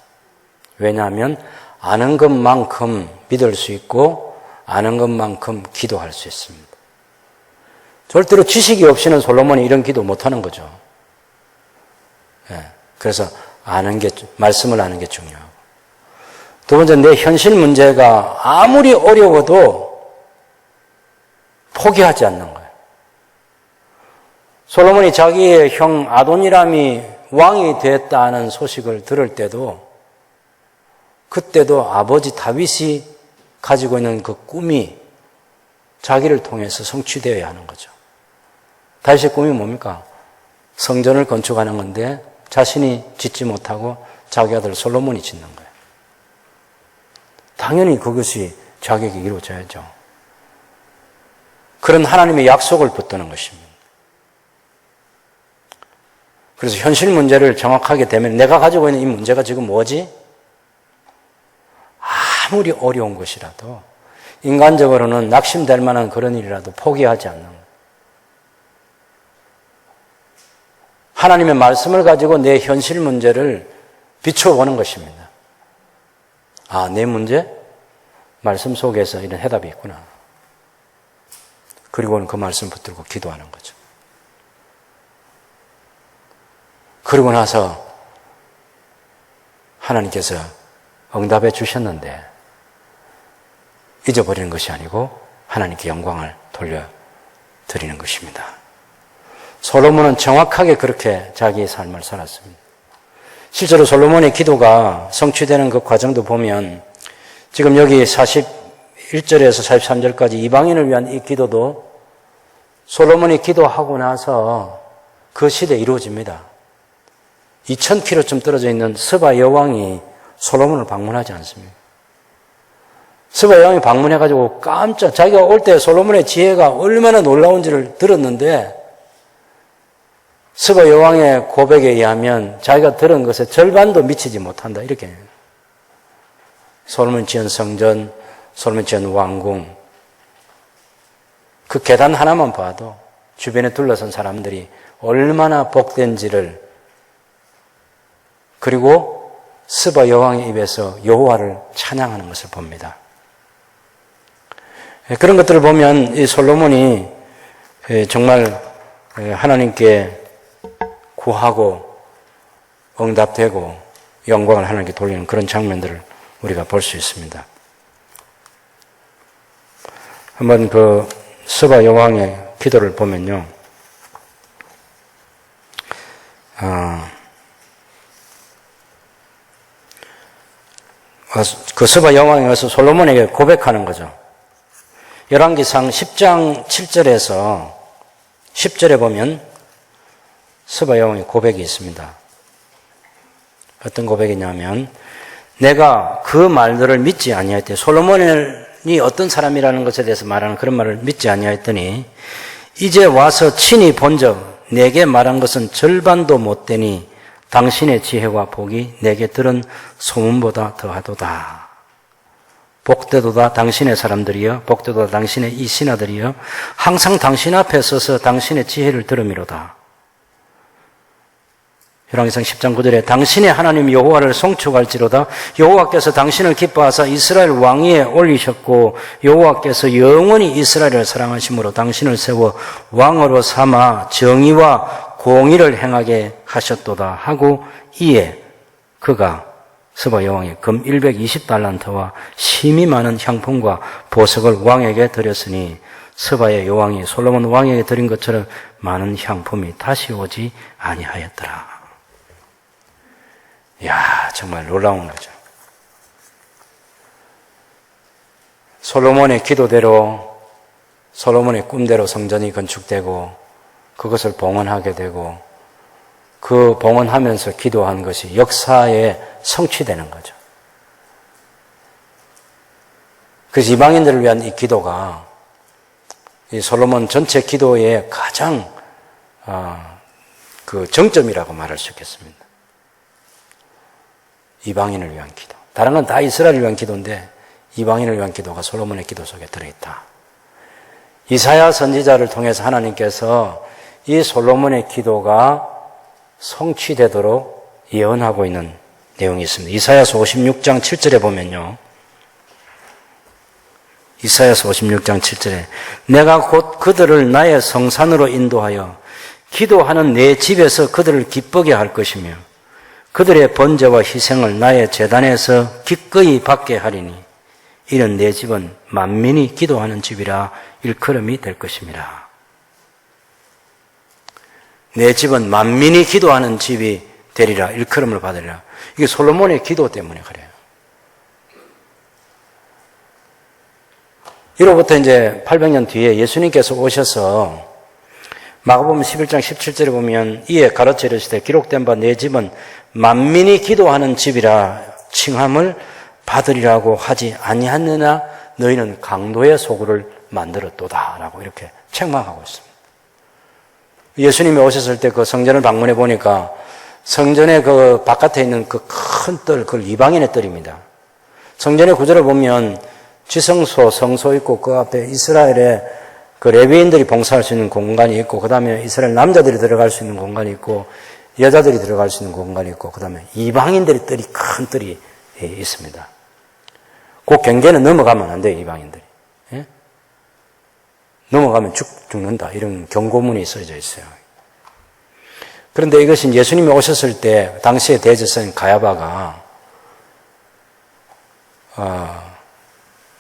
왜냐하면 아는 것만큼 믿을 수 있고 아는 것만큼 기도할 수 있습니다. 절대로 지식이 없이는 솔로몬이 이런 기도 못하는 거죠. 그래서 아는 게, 말씀을 아는 게 중요하고, 두 번째, 내 현실 문제가 아무리 어려워도 포기하지 않는 거예요. 솔로몬이 자기의 형 아도니람이 왕이 됐다는 소식을 들을 때도, 그때도 아버지 다윗이 가지고 있는 그 꿈이 자기를 통해서 성취되어야 하는 거죠. 다윗의 꿈이 뭡니까? 성전을 건축하는 건데 자신이 짓지 못하고 자기 아들 솔로몬이 짓는 거예요. 당연히 그것이 자격이 이루어져야죠. 그런 하나님의 약속을 붙드는 것입니다. 그래서 현실 문제를 정확하게 되면, 내가 가지고 있는 이 문제가 지금 뭐지? 아무리 어려운 것이라도, 인간적으로는 낙심될 만한 그런 일이라도 포기하지 않는 거예요. 하나님의 말씀을 가지고 내 현실 문제를 비춰보는 것입니다. 아, 내 문제? 말씀 속에서 이런 해답이 있구나. 그리고는 그 말씀 붙들고 기도하는 거죠. 그러고 나서 하나님께서 응답해 주셨는데 잊어버리는 것이 아니고 하나님께 영광을 돌려드리는 것입니다. 솔로몬은 정확하게 그렇게 자기의 삶을 살았습니다. 실제로 솔로몬의 기도가 성취되는 그 과정도 보면, 지금 여기 41절에서 43절까지 이방인을 위한 이 기도도 솔로몬이 기도하고 나서 그 시대에 이루어집니다. 2000km쯤 떨어져 있는 스바 여왕이 솔로몬을 방문하지 않습니다. 스바 여왕이 방문해가지고 깜짝, 자기가 올 때 솔로몬의 지혜가 얼마나 놀라운지를 들었는데, 스바 여왕의 고백에 의하면 자기가 들은 것의 절반도 미치지 못한다, 이렇게. 솔로몬 지은 성전, 솔로몬 지은 왕궁, 그 계단 하나만 봐도 주변에 둘러선 사람들이 얼마나 복된지를, 그리고 스바 여왕의 입에서 여호와를 찬양하는 것을 봅니다. 그런 것들을 보면 이 솔로몬이 정말 하나님께 구하고 응답되고 영광을 하나님께 돌리는 그런 장면들을 우리가 볼 수 있습니다. 한번 그 스바 여왕의 기도를 보면요, 그 스바 여왕이 와서 솔로몬에게 고백하는 거죠. 열왕기상 10장 7절에서 10절에 보면 스바 여왕의 고백이 있습니다. 어떤 고백이냐면, 내가 그 말들을 믿지 아니하였더니, 솔로몬이 어떤 사람이라는 것에 대해서 말하는 그런 말을 믿지 아니하였더니, 이제 와서 친히 본적 내게 말한 것은 절반도 못 되니 당신의 지혜와 복이 내게 들은 소문보다 더하도다. 복되도다 당신의 사람들이여, 복되도다 당신의 이 신하들이여, 항상 당신 앞에 서서 당신의 지혜를 들음이로다. 열왕기상 10장 9절에 당신의 하나님 여호와를 송축할지로다. 여호와께서 당신을 기뻐하사 이스라엘 왕위에 올리셨고, 여호와께서 영원히 이스라엘을 사랑하심으로 당신을 세워 왕으로 삼아 정의와 공의를 행하게 하셨도다 하고, 이에 그가 스바 여왕의 금 120달란트와 심히 많은 향품과 보석을 왕에게 드렸으니, 스바의 여왕이 솔로몬 왕에게 드린 것처럼 많은 향품이 다시 오지 아니하였더라. 이야, 정말 놀라운 거죠. 솔로몬의 기도대로, 솔로몬의 꿈대로 성전이 건축되고 그것을 봉헌하게 되고 그 봉헌하면서 기도한 것이 역사에 성취되는 거죠. 그래서 이방인들을 위한 이 기도가 이 솔로몬 전체 기도의 가장 그 정점이라고 말할 수 있겠습니다. 이방인을 위한 기도. 다른 건 다 이스라엘을 위한 기도인데 이방인을 위한 기도가 솔로몬의 기도 속에 들어있다. 이사야 선지자를 통해서 하나님께서 이 솔로몬의 기도가 성취되도록 예언하고 있는 내용이 있습니다. 이사야서 56장 7절에 보면요. 이사야서 56장 7절에 내가 곧 그들을 나의 성산으로 인도하여 기도하는 내 집에서 그들을 기쁘게 할 것이며 그들의 번제와 희생을 나의 제단에서 기꺼이 받게 하리니 이는 내 집은 만민이 기도하는 집이라 일컬음이 될 것입니다. 내 집은 만민이 기도하는 집이 되리라 일컬음을 받으리라. 이게 솔로몬의 기도 때문에 그래요. 이로부터 이제 800년 뒤에 예수님께서 오셔서 마가복음 11장 17절에 보면 이에 가르쳐 이르시되 기록된 바 내 집은 만민이 기도하는 집이라 칭함을 받으리라고 하지 아니하느냐 너희는 강도의 소굴을 만들었도다라고 이렇게 책망하고 있습니다. 예수님이 오셨을 때 그 성전을 방문해 보니까 성전의 그 바깥에 있는 그 큰 뜰, 그걸 이방인의 뜰입니다. 성전의 구조를 보면 지성소, 성소 있고 그 앞에 이스라엘의 그 레위인들이 봉사할 수 있는 공간이 있고 그 다음에 이스라엘 남자들이 들어갈 수 있는 공간이 있고 여자들이 들어갈 수 있는 공간이 있고 그 다음에 이방인들의 뜰이 큰 뜰이 있습니다. 그 경계는 넘어가면 안 돼요, 이방인들이. 예? 넘어가면 죽는다 이런 경고문이 써져 있어요. 그런데 이것은 예수님이 오셨을 때 당시의 대제사장 가야바가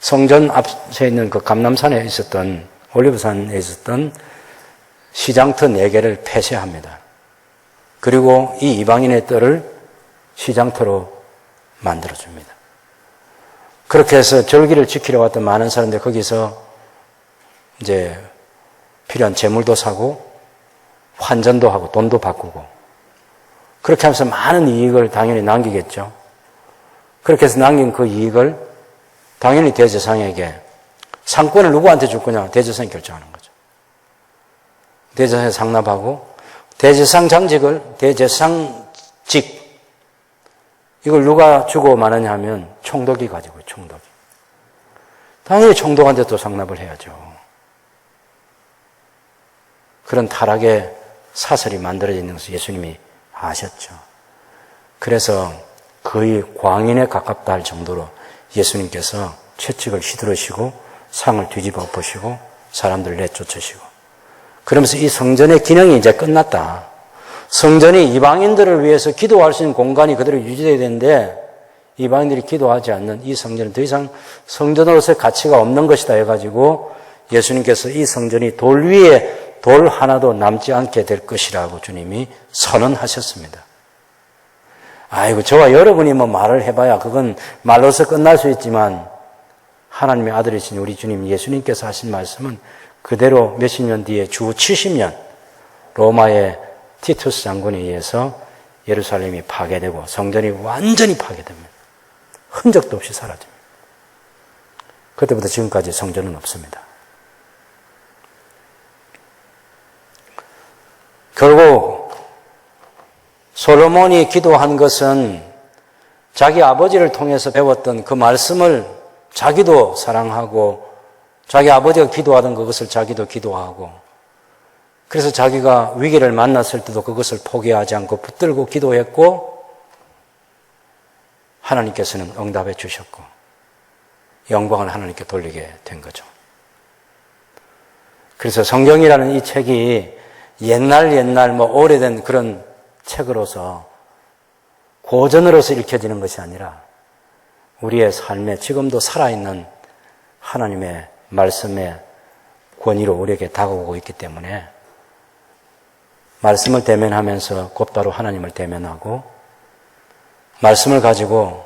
성전 앞에 있는 그 감람산에 있었던 올리브산에 있었던 시장터 4개를 폐쇄합니다. 그리고 이 이방인의 뜰을 시장터로 만들어줍니다. 그렇게 해서 절기를 지키러 왔던 많은 사람들 거기서 이제 필요한 재물도 사고 환전도 하고 돈도 바꾸고 그렇게 하면서 많은 이익을 당연히 남기겠죠. 그렇게 해서 남긴 그 이익을 당연히 대제사장에게 상권을 누구한테 줄 거냐 대제사장이 결정하는 거죠. 대제사장이 상납하고 대제사장 장직을 대제사장직 이걸 누가 주고 마느냐 하면 총독이 가지고 총독이. 당연히 총독한테 또 상납을 해야죠. 그런 타락의 사설이 만들어져 있는 것을 예수님이 아셨죠. 그래서 거의 광인에 가깝다 할 정도로 예수님께서 채찍을 휘두르시고 상을 뒤집어 엎으시고 사람들을 내쫓으시고 그러면서 이 성전의 기능이 이제 끝났다. 성전이 이방인들을 위해서 기도할 수 있는 공간이 그대로 유지되어야 되는데 이방인들이 기도하지 않는 이 성전은 더 이상 성전으로서의 가치가 없는 것이다 해가지고 예수님께서 이 성전이 돌 위에 돌 하나도 남지 않게 될 것이라고 주님이 선언하셨습니다. 아이고 저와 여러분이 뭐 말을 해봐야 그건 말로서 끝날 수 있지만 하나님의 아들이신 우리 주님 예수님께서 하신 말씀은 그대로 몇십 년 뒤에 주 70년 로마의 티투스 장군에 의해서 예루살렘이 파괴되고 성전이 완전히 파괴됩니다. 흔적도 없이 사라집니다. 그때부터 지금까지 성전은 없습니다. 결국 솔로몬이 기도한 것은 자기 아버지를 통해서 배웠던 그 말씀을 자기도 사랑하고 자기 아버지가 기도하던 그것을 자기도 기도하고 그래서 자기가 위기를 만났을 때도 그것을 포기하지 않고 붙들고 기도했고 하나님께서는 응답해 주셨고 영광을 하나님께 돌리게 된 거죠. 그래서 성경이라는 이 책이 옛날 뭐 오래된 그런 책으로서 고전으로서 읽혀지는 것이 아니라 우리의 삶에 지금도 살아있는 하나님의 말씀의 권위로 우리에게 다가오고 있기 때문에 말씀을 대면하면서 곧바로 하나님을 대면하고 말씀을 가지고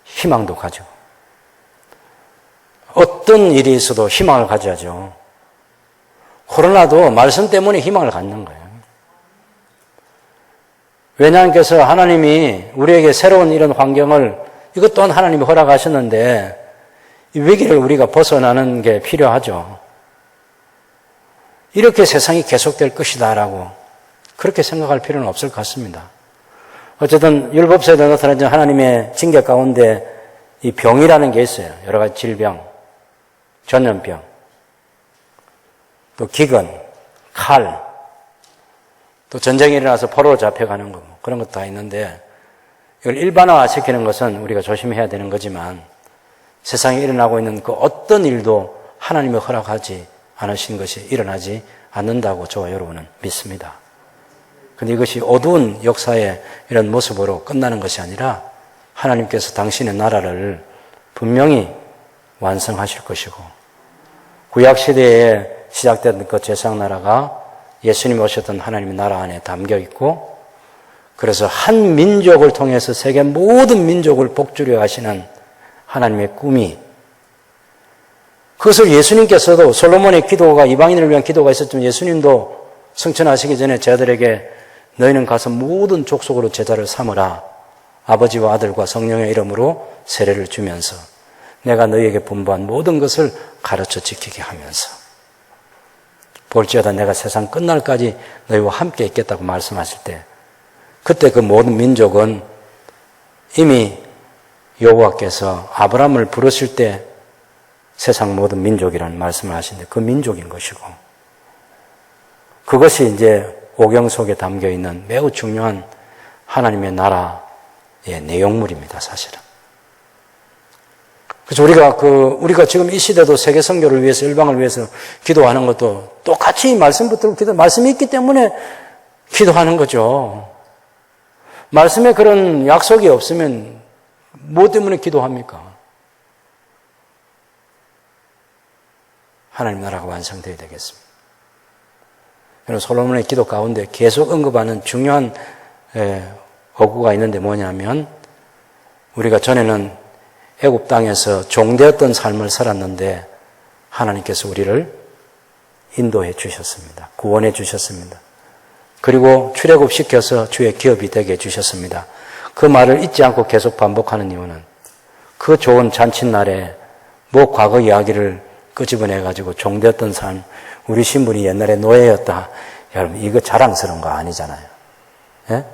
희망도 가지고 어떤 일이 있어도 희망을 가져야죠. 코로나도 말씀 때문에 희망을 갖는 거예요. 왜냐하면서 하나님이 우리에게 새로운 이런 환경을 이것 또한 하나님이 허락하셨는데 이 위기를 우리가 벗어나는 게 필요하죠. 이렇게 세상이 계속될 것이다라고 그렇게 생각할 필요는 없을 것 같습니다. 어쨌든 율법서에 나타나는 하나님의 징계 가운데 이 병이라는 게 있어요. 여러 가지 질병, 전염병, 또 기근, 칼, 또 전쟁이 일어나서 포로로 잡혀가는 거 그런 것도 다 있는데 이걸 일반화시키는 것은 우리가 조심해야 되는 거지만 세상에 일어나고 있는 그 어떤 일도 하나님이 허락하지 않으신 것이 일어나지 않는다고 저와 여러분은 믿습니다. 그런데 이것이 어두운 역사의 이런 모습으로 끝나는 것이 아니라 하나님께서 당신의 나라를 분명히 완성하실 것이고 구약시대에 시작된 그 제사장나라가 예수님이 오셨던 하나님의 나라 안에 담겨 있고 그래서 한 민족을 통해서 세계 모든 민족을 복주려 하시는 하나님의 꿈이 그것을 예수님께서도 솔로몬의 기도가 이방인을 위한 기도가 있었지만 예수님도 승천하시기 전에 제자들에게 너희는 가서 모든 족속으로 제자를 삼으라 아버지와 아들과 성령의 이름으로 세례를 주면서 내가 너희에게 분부한 모든 것을 가르쳐 지키게 하면서 볼지어다 내가 세상 끝날까지 너희와 함께 있겠다고 말씀하실 때 그때 그 모든 민족은 이미 여호와께서 아브라함을 부르실 때 세상 모든 민족이라는 말씀을 하시는데 그 민족인 것이고 그것이 이제 오경 속에 담겨 있는 매우 중요한 하나님의 나라의 내용물입니다, 사실은. 그래서 우리가 지금 이 시대도 세계 선교를 위해서 일방을 위해서 기도하는 것도 똑같이 말씀 붙들고 말씀이 있기 때문에 기도하는 거죠. 말씀에 그런 약속이 없으면 뭐 때문에 기도합니까? 하나님 나라가 완성되어야 되겠습니다. 여러분 솔로몬의 기도 가운데 계속 언급하는 중요한 어구가 있는데 뭐냐면 우리가 전에는 애굽 땅에서 종되었던 삶을 살았는데 하나님께서 우리를 인도해 주셨습니다. 구원해 주셨습니다. 그리고 출애굽시켜서 주의 기업이 되게 해주셨습니다. 그 말을 잊지 않고 계속 반복하는 이유는 그 좋은 잔칫날에 뭐 과거 이야기를 끄집어내가지고 종되었던 삶, 우리 신분이 옛날에 노예였다. 여러분 이거 자랑스러운 거 아니잖아요. 예?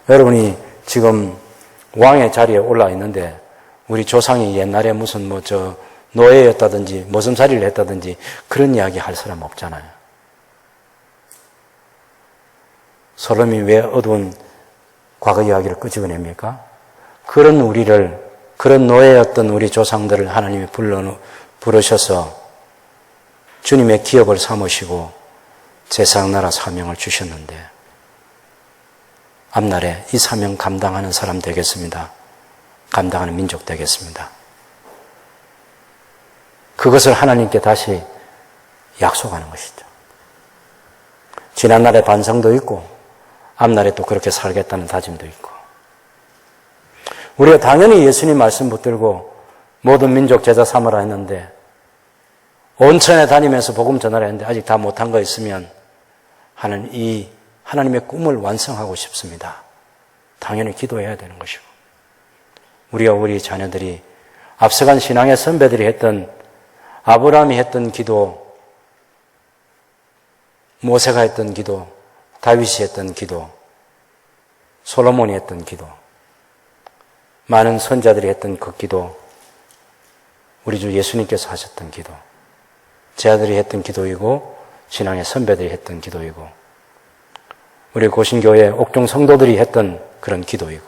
여러분이 지금 왕의 자리에 올라 있는데 우리 조상이 옛날에 무슨 노예였다든지 모섬살이를 했다든지 그런 이야기 할 사람 없잖아요. 솔로몬이 왜 어두운 과거 이야기를 끄집어냅니까? 그런 노예였던 우리 조상들을 하나님이 부르셔서 주님의 기업을 삼으시고 세상 나라 사명을 주셨는데 앞날에 이 사명 감당하는 사람 되겠습니다. 감당하는 민족 되겠습니다. 그것을 하나님께 다시 약속하는 것이죠. 지난날의 반성도 있고 앞날에 또 그렇게 살겠다는 다짐도 있고 우리가 당연히 예수님 말씀 붙들고 모든 민족 제자 삼으라 했는데 온천에 다니면서 복음 전하라 했는데 아직 다 못한 거 있으면 하는 이 하나님의 꿈을 완성하고 싶습니다. 당연히 기도해야 되는 것이고 우리와 우리 자녀들이 앞서간 신앙의 선배들이 했던 아브라함이 했던 기도, 모세가 했던 기도, 다윗이 했던 기도, 솔로몬이 했던 기도, 많은 선자들이 했던 그 기도, 우리 주 예수님께서 하셨던 기도, 제 아들이 했던 기도이고 신앙의 선배들이 했던 기도이고 우리 고신교회 옥중 성도들이 했던 그런 기도이고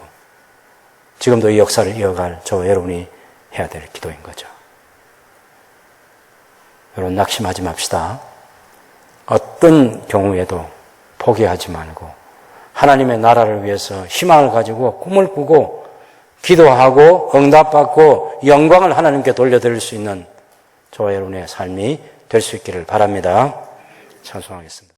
지금도 이 역사를 이어갈 저와 여러분이 해야 될 기도인 거죠. 여러분 낙심하지 맙시다. 어떤 경우에도 포기하지 말고 하나님의 나라를 위해서 희망을 가지고 꿈을 꾸고 기도하고 응답받고 영광을 하나님께 돌려드릴 수 있는 저와 여러분의 삶이 될 수 있기를 바랍니다. 찬송하겠습니다.